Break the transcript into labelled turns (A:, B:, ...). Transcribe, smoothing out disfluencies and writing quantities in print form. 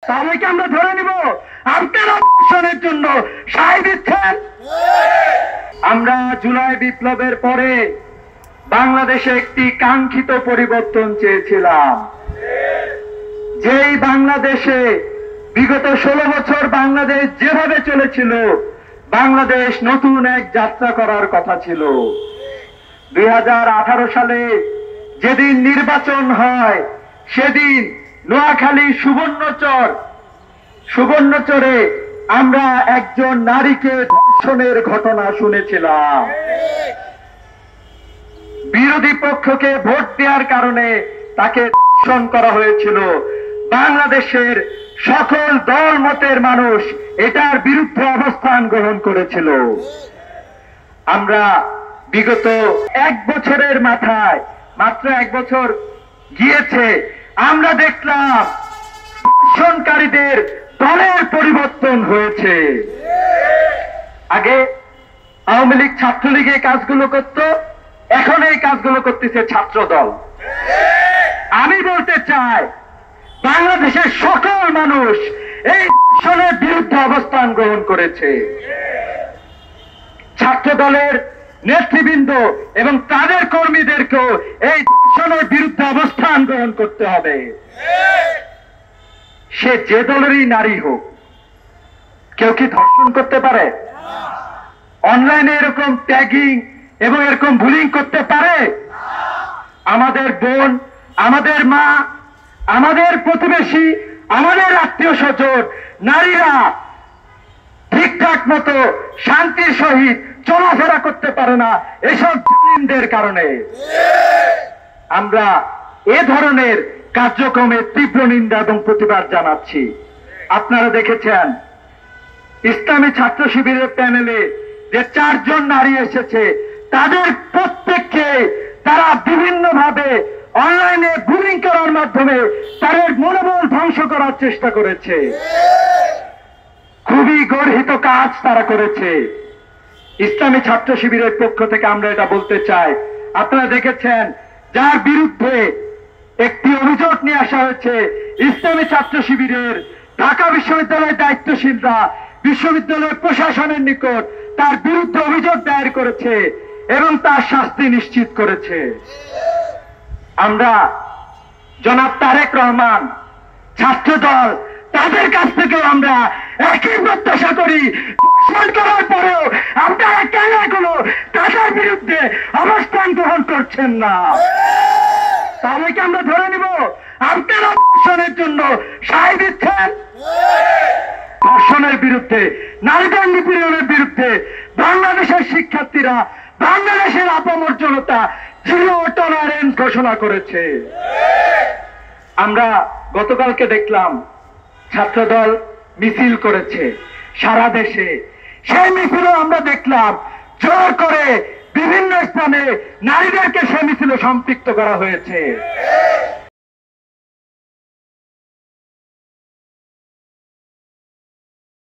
A: তাহলে কি আমরা ধরে নিব আপনারা ধর্ষণের জন্য সায় দিচ্ছেন? আমরা জুলাই বিপ্লবের পরে বাংলাদেশে একটি কাঙ্ক্ষিত পরিবর্তন চেয়েছিলাম, যেই বাংলাদেশে বিগত 16 বছর বাংলাদেশ যেভাবে চলেছিল, বাংলাদেশ নতুন এক যাত্রা করার কথা ছিল। 2018 সালে যেদিন নির্বাচন হয়, সেদিন নোয়াখালী সুবর্ণচরে আমরা একজন নারীকে ধর্ষণের ঘটনা শুনেছিলাম। বিরোধী পক্ষকে ভোট দেওয়ার কারণে তাকে ধর্ষণ করা হয়েছিল। বাংলাদেশের সকল দল মতের মানুষ এটার বিরুদ্ধে অবস্থান গ্রহণ করেছিল। আমরা বিগত 1 বছরের মাথায়, মাত্র 1 বছর গিয়েছে, আমরা দেখলাম ধর্ষণকারীদের দলের পরিবর্তন হয়েছে। আগে আওয়ামী লীগ ছাত্রলীগ এই কাজগুলো করত, এখন এই কাজগুলো করতেছে ছাত্র দল। আমি বলতে চাই, বাংলাদেশের সকল মানুষ এই ধর্ষণের বিরুদ্ধে অবস্থান গ্রহণ করেছে। ছাত্র দলের নেতৃবৃন্দ এবং তাদের কর্মীদেরকেও এই ধর্ষণের বিরুদ্ধে অবস্থান গ্রহণ করতে হবে। সে যে দলেরই নারী হোক, কেউ কি ধর্ষণ করতে পারে? অনলাইনে এরকম ট্যাগিং এবং এরকম বুলিং করতে পারে? আমাদের বোন, আমাদের মা, আমাদের প্রতিবেশী, আমাদের আত্মীয় স্বজন, নারীরা ঠিকঠাক মতো শান্তির সহিত চলাফেরা করতে পারে না এসব জালিমদের কারণে। আমরা এ ধরনের কার্যক্রমের তীব্র নিন্দা এবং প্রতিবাদ জানাচ্ছি। আপনারা দেখেছেন ইসলামী ছাত্র শিবিরের প্যানেলে যে 4 জন নারী এসেছে, তাদের প্রত্যেককে তারা বিভিন্নভাবে অনলাইনে বুলিং করার মাধ্যমে তাদের মনোবল ধ্বংস করার চেষ্টা করেছে। খুবই গর্হিত কাজ তারা করেছে। ইসলামী ছাত্র শিবিরের পক্ষ থেকে আমরা এটা বলতে চাই, আপনারা দেখেছেন যার বিরুদ্ধে একটি অভিযোগ নিয়ে আসা হয়েছে, ইসলামী ছাত্র শিবিরের ঢাকা বিশ্ববিদ্যালয়ের দায়িত্বশীলরা বিশ্ববিদ্যালয় প্রশাসনের নিকট তার বিরুদ্ধে অভিযোগ দায়ের করেছে এবং তার শাস্তি নিশ্চিত করেছে। আমরা জনাব তারেক রহমান, ছাত্র দল, তাদের কাছ থেকে আমরা একই প্রত্যাশা করি। ধর্ষণ করার পরেও আপনারা কেন এগুলো তাদের বিরুদ্ধে অবস্থান গ্রহণ করছেন না? তাহলে কি আমরা ধরে নিব আপনারা ধর্ষণের জন্য সায় দিচ্ছেন? ধর্ষণের বিরুদ্ধে, নারীদের নিপীড়নের বিরুদ্ধে বাংলাদেশের শিক্ষার্থীরা, বাংলাদেশের আপামর জনতা জিরো টলারেন্স ঘোষণা করেছে। আমরা গতকালকে দেখলাম ছাত্রদল মিছিল করেছে সারা দেশে। সেই মিছিলও আমরা দেখলাম জোর করে বিভিন্ন স্থানে নারীদেরকে সেই মিছিলে সম্পৃক্ত করা হয়েছে।